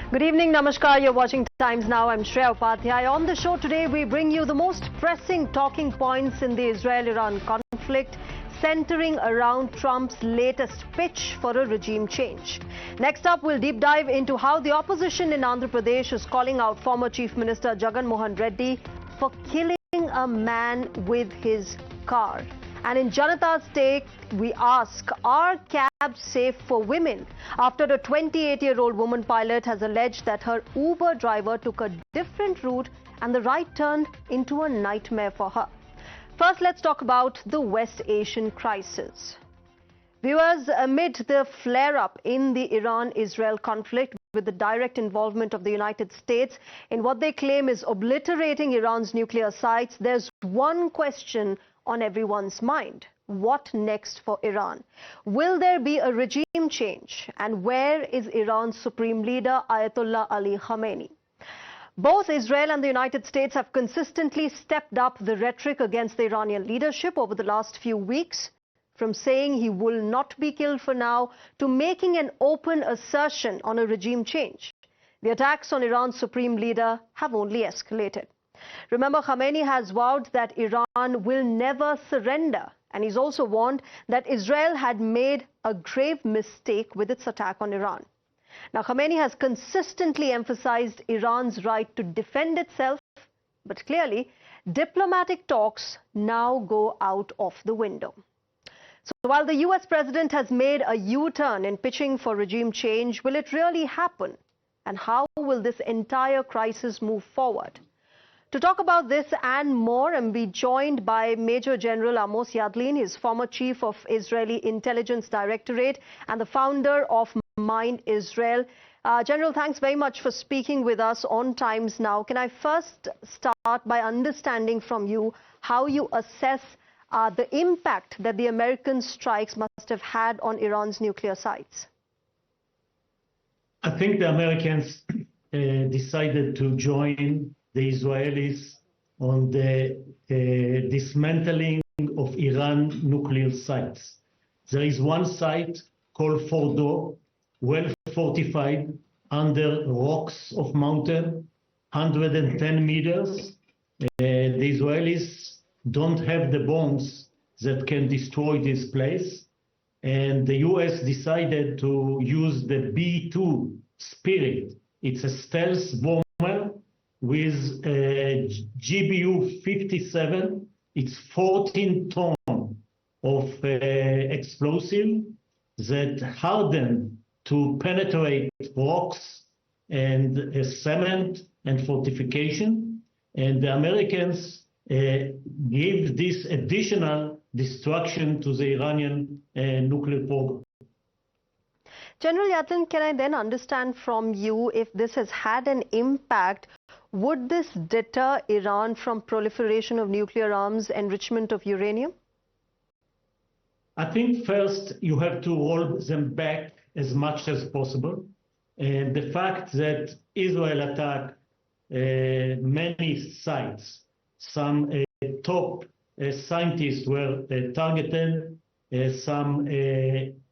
Good evening, Namaskar. You're watching Times Now. I'm Shreya Upadhyaya. On the show today, we bring you the most pressing talking points in the Israel-Iran conflict, centering around Trump's latest pitch for a regime change. Next up, we'll deep dive into how the opposition in Andhra Pradesh is calling out former Chief Minister Jagan Mohan Reddy for killing a man with his car. And in Janata's Take, we ask, are cabs safe for women? After a 28-year-old woman pilot has alleged that her Uber driver took a different route and the ride turned into a nightmare for her. First, let's talk about the West Asian crisis. Viewers, amid the flare-up in the Iran-Israel conflict with the direct involvement of the United States in what they claim is obliterating Iran's nuclear sites, there's one question on everyone's mind. What next for Iran? Will there be a regime change? And where is Iran's supreme leader, Ayatollah Ali Khamenei? Both Israel and the United States have consistently stepped up the rhetoric against the Iranian leadership over the last few weeks, from saying he will not be killed for now to making an open assertion on a regime change. The attacks on Iran's supreme leader have only escalated. Remember, Khamenei has vowed that Iran will never surrender, and he's also warned that Israel had made a grave mistake with its attack on Iran. Now, Khamenei has consistently emphasized Iran's right to defend itself, but clearly, diplomatic talks now go out of the window. So while the US president has made a U-turn in pitching for regime change, will it really happen? And how will this entire crisis move forward? To talk about this and more, I'm be joined by Major General Amos Yadlin, his former chief of Israeli Intelligence Directorate and the founder of Mind Israel. General, thanks very much for speaking with us on Times Now. Can I first start by understanding from you how you assess the impact that the American strikes must have had on Iran's nuclear sites? I think the Americans decided to join the Israelis on the dismantling of Iran nuclear sites. There is one site called Fordo, well fortified under rocks of mountain, 110 meters. The Israelis don't have the bombs that can destroy this place. And the US decided to use the B-2 Spirit. It's a stealth bomber with GBU 57. It's 14 tons of explosive that harden to penetrate rocks and cement and fortification. And the Americans give this additional destruction to the Iranian nuclear program. General Yadlin, can I then understand from you, if this has had an impact, would this deter Iran from proliferation of nuclear arms, enrichment of uranium? I think first you have to roll them back as much as possible. And the fact that Israel attacked many sites, some top scientists were targeted, some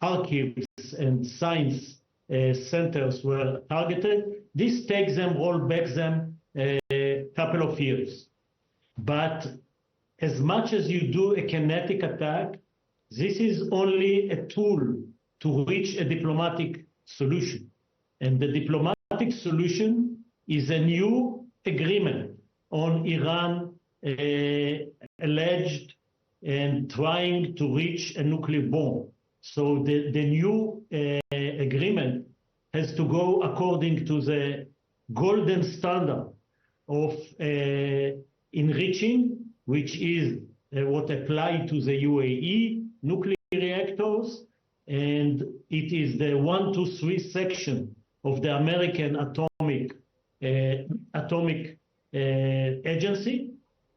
archives and science centers were targeted. This takes them, roll back them a couple of years. But as much as you do a kinetic attack, this is only a tool to reach a diplomatic solution. And the diplomatic solution is a new agreement on Iran alleged and trying to reach a nuclear bomb. So the new agreement has to go according to the golden standard of enriching, which is what applied to the UAE nuclear reactors, and it is the 1, 2, 3 section of the American atomic agency.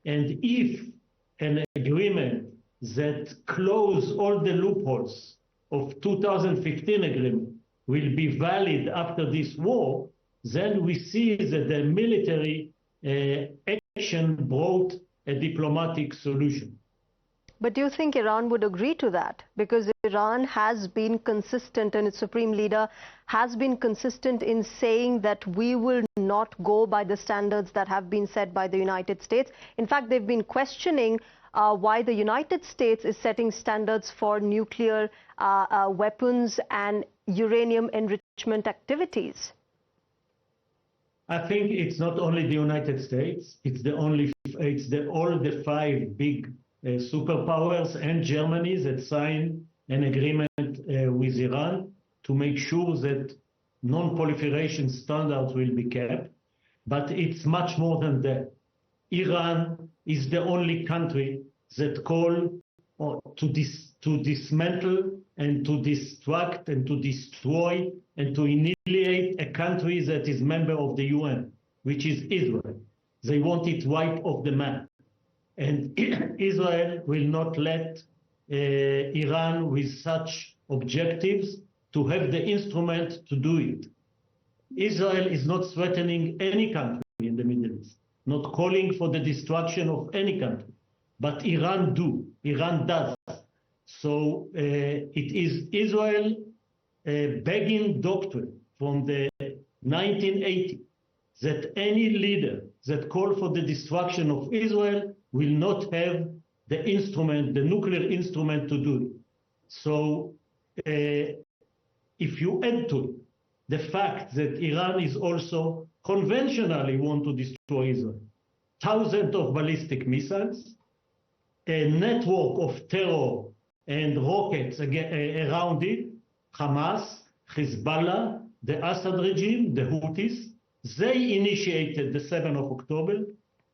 And if an agreement that close all the loopholes of 2015 agreement will be valid after this war, then we see that the military action brought a diplomatic solution. But do you think Iran would agree to that? Because Iran has been consistent, and its supreme leader has been consistent in saying that we will not go by the standards that have been set by the United States. In fact, they've been questioning why the United States is setting standards for nuclear weapons and uranium enrichment activities. I think it's not only the United States, all the five big superpowers and Germany that signed an agreement with Iran to make sure that non-proliferation standards will be kept. But it's much more than that. Iran is the only country that call to dismantle and to destruct and to destroy and to annihilate a country that is member of the UN, which is Israel. They want it wiped off the map. And Israel will not let Iran with such objectives to have the instrument to do it. Israel is not threatening any country in the Middle East, not calling for the destruction of any country. But Iran does. So it is Israel begging doctrine from the 1980s that any leader that calls for the destruction of Israel will not have the instrument, the nuclear instrument to do it. So if you add to it the fact that Iran is also conventionally want to destroy Israel, thousands of ballistic missiles, a network of terror and rockets around it, Hamas, Hezbollah, the Assad regime, the Houthis, they initiated the 7th of October,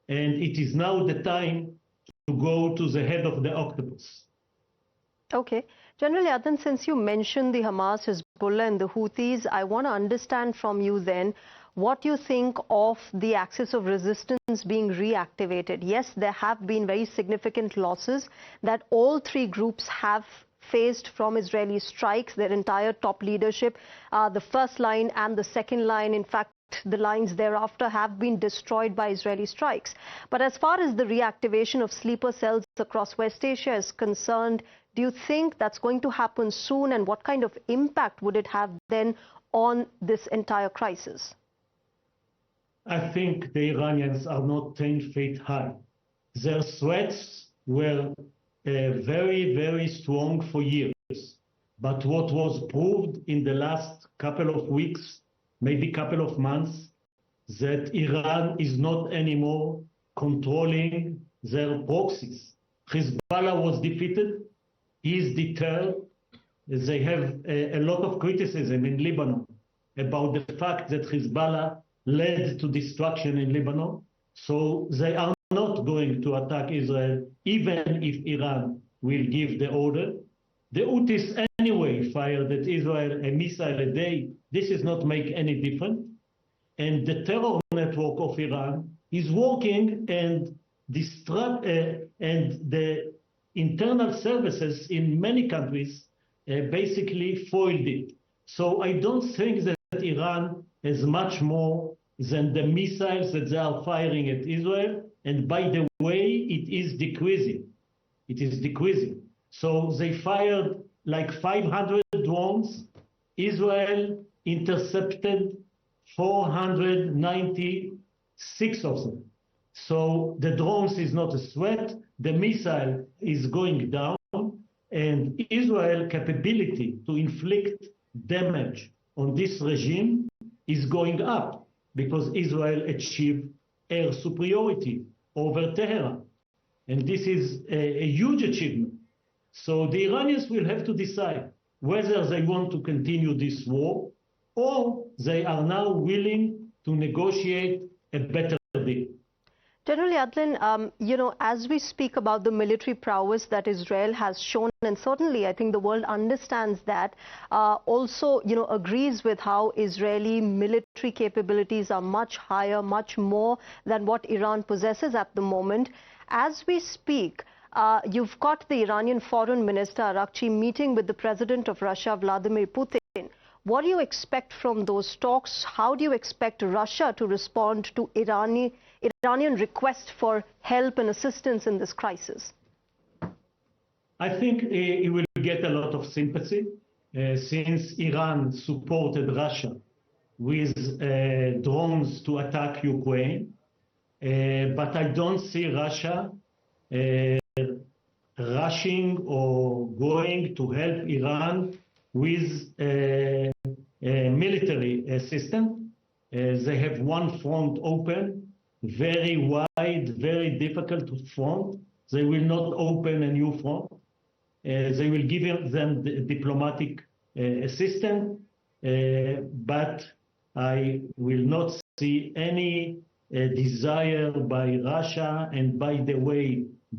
and it is now the time to go to the head of the octopus. Okay. General Yadlin, since you mentioned the Hamas, Hezbollah and the Houthis, I want to understand from you then what you think of the axis of resistance being reactivated. Yes, there have been very significant losses that all three groups have faced from Israeli strikes, their entire top leadership, the first line and the second line. In fact, the lines thereafter have been destroyed by Israeli strikes. But as far as the reactivation of sleeper cells across West Asia is concerned, do you think that's going to happen soon, and what kind of impact would it have then on this entire crisis? I think the Iranians are not 10 feet high. Their threats were very, very strong for years. But what was proved in the last couple of weeks, maybe couple of months, that Iran is not anymore controlling their proxies. Hezbollah was defeated, is deterred. They have a lot of criticism in Lebanon about the fact that Hezbollah led to destruction in Lebanon. So they are not going to attack Israel, even if Iran will give the order. The Houthis anyway fired at Israel a missile a day. This does not make any difference. And the terror network of Iran is working, and the internal services in many countries basically foiled it. So I don't think that Iran has much more than the missiles that they are firing at Israel. And by the way, it is decreasing. It is decreasing. So they fired like 500 drones. Israel intercepted 496 of them. So the drones is not a threat. The missile is going down, and Israel's capability to inflict damage on this regime is going up because Israel achieved air superiority over Tehran. And this is a huge achievement. So the Iranians will have to decide whether they want to continue this war or they are now willing to negotiate a better deal. General Yadlin, as we speak about the military prowess that Israel has shown, and certainly I think the world understands that, also, agrees with how Israeli military capabilities are much higher, much more than what Iran possesses at the moment. As we speak, you've got the Iranian Foreign Minister Arakchi meeting with the President of Russia, Vladimir Putin. What do you expect from those talks? How do you expect Russia to respond to Iranian request for help and assistance in this crisis? I think it will get a lot of sympathy since Iran supported Russia with drones to attack Ukraine. But I don't see Russia rushing or going to help Iran with military assistance. They have one front open, very wide, very difficult front. They will not open a new front. They will give them the diplomatic assistance, but I will not see any desire by Russia and, by the way,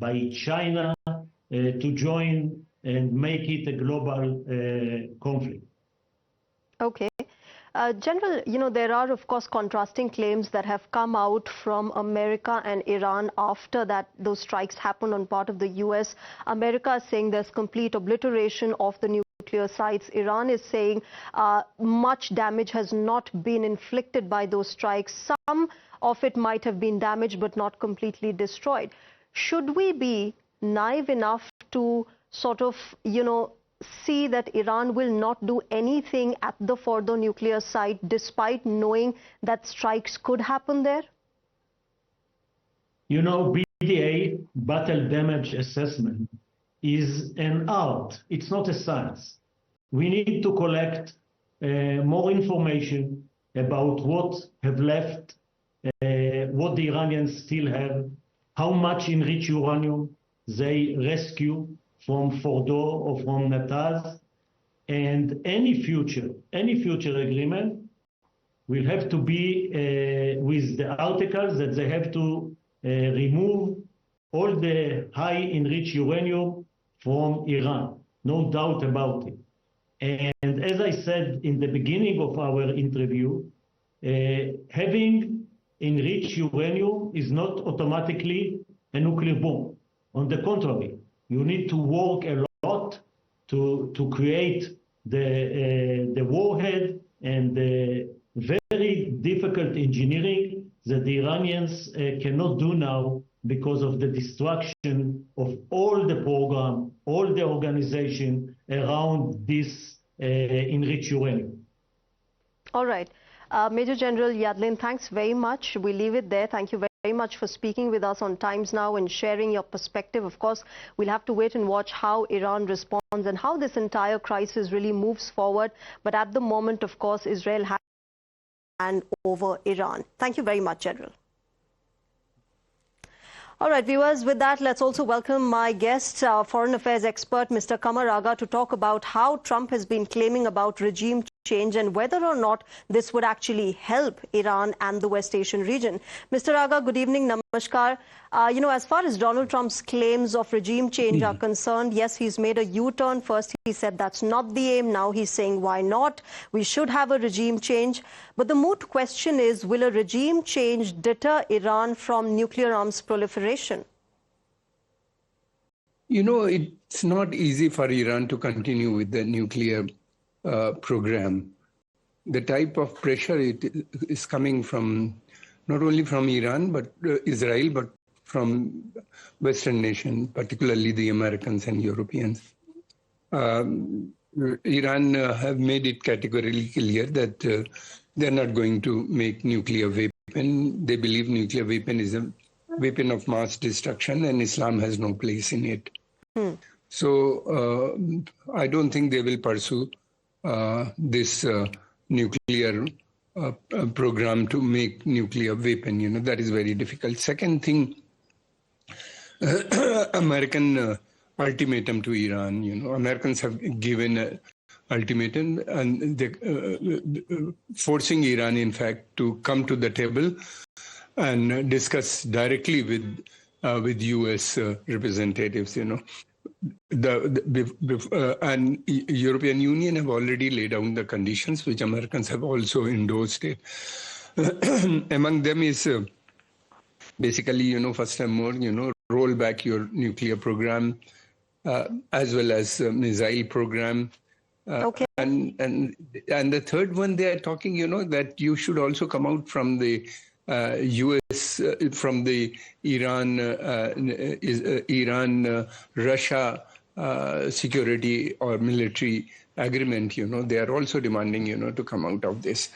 by China to join and make it a global conflict. Okay. General, there are, of course, contrasting claims that have come out from America and Iran after those strikes happened on part of the U.S. America is saying there's complete obliteration of the nuclear sites. Iran is saying much damage has not been inflicted by those strikes. Some of it might have been damaged, but not completely destroyed. Should we be naive enough to sort of, see that Iran will not do anything at the Fordo nuclear site despite knowing that strikes could happen there? BDA, battle damage assessment, is an art. It's not a science. We need to collect more information about what have left, what the Iranians still have, how much enriched uranium they rescue from Fordo or from Natanz, and any future agreement will have to be with the articles that they have to remove all the high enriched uranium from Iran, no doubt about it. And as I said in the beginning of our interview, having enriched uranium is not automatically a nuclear bomb. On the contrary, you need to work a lot to create the warhead and the very difficult engineering that the Iranians cannot do now because of the destruction of all the program, all the organization around this enriched uranium. All right. Major General Yadlin, thanks very much. We leave it there. Thank you very much for speaking with us on Times Now and sharing your perspective. Of course, we'll have to wait and watch how Iran responds and how this entire crisis really moves forward. But at the moment, of course, Israel has hand over Iran. Thank you very much, General. All right, viewers, with that, let's also welcome my guest, foreign affairs expert, Mr. Kamar Agha, to talk about how Trump has been claiming about regime change and whether or not this would actually help Iran and the West Asian region. Mr. Agha, good evening. Namaskar. As far as Donald Trump's claims of regime change are concerned, yes, he's made a U-turn. First, he said that's not the aim. Now he's saying, why not? We should have a regime change. But the moot question is, will a regime change deter Iran from nuclear arms proliferation? It's not easy for Iran to continue with the nuclear program. The type of pressure it is coming from, not only from Iran, but Israel, but from Western nations, particularly the Americans and Europeans. Iran have made it categorically clear that they're not going to make nuclear weapon. They believe nuclear weapon is a weapon of mass destruction and Islam has no place in it. So I don't think they will pursue this nuclear program to make nuclear weapon. That is very difficult. Second thing, American ultimatum to Iran. Americans have given an ultimatum and they, forcing Iran, in fact, to come to the table and discuss directly with U.S. representatives. And European Union have already laid down the conditions, which Americans have also endorsed it. Among them is basically, first and more, roll back your nuclear program, as well as missile program. Okay. And the third one, they are talking, that you should also come out from the U.S. From the Iran, Russia security or military agreement, they are also demanding, to come out of this.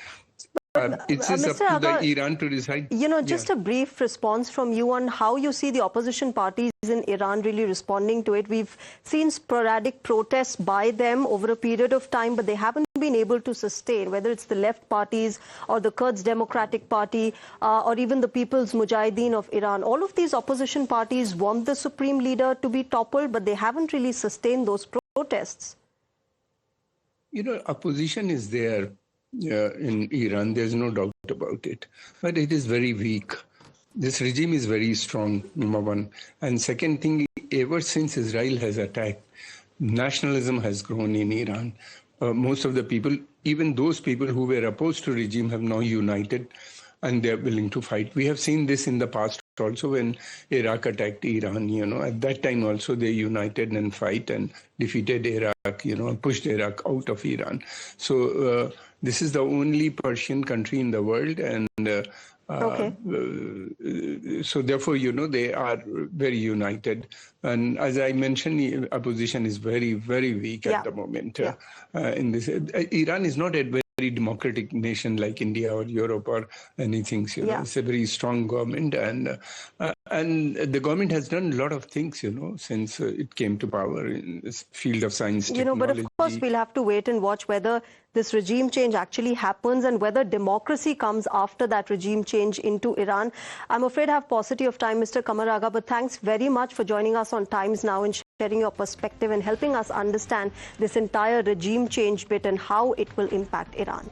It's up Mr. to the Aga, Iran to decide. Just a brief response from you on how you see the opposition parties in Iran really responding to it. We've seen sporadic protests by them over a period of time, but they haven't been able to sustain, whether it's the left parties or the Kurds Democratic Party or even the People's Mujahideen of Iran. All of these opposition parties want the supreme leader to be toppled, but they haven't really sustained those protests. Opposition is there. In Iran, there's no doubt about it. But it is very weak. This regime is very strong, number one. And second thing, ever since Israel has attacked, nationalism has grown in Iran. Most of the people, even those people who were opposed to regime, have now united and they're willing to fight. We have seen this in the past also when Iraq attacked Iran, at that time also they united and fight and defeated Iraq, pushed Iraq out of Iran. So this is the only Persian country in the world, and so therefore, they are very united. And as I mentioned, the opposition is very, very weak at the moment. In this, Iran is not a very democratic nation like India or Europe or anything. It's a very strong government, and the government has done a lot of things, since it came to power in this field of science, technology. But of course, we'll have to wait and watch whether this regime change actually happens and whether democracy comes after that regime change into Iran. I'm afraid I have paucity of time, Mr. Qamar Agha, but thanks very much for joining us on Times Now and sharing your perspective and helping us understand this entire regime change bit and how it will impact Iran.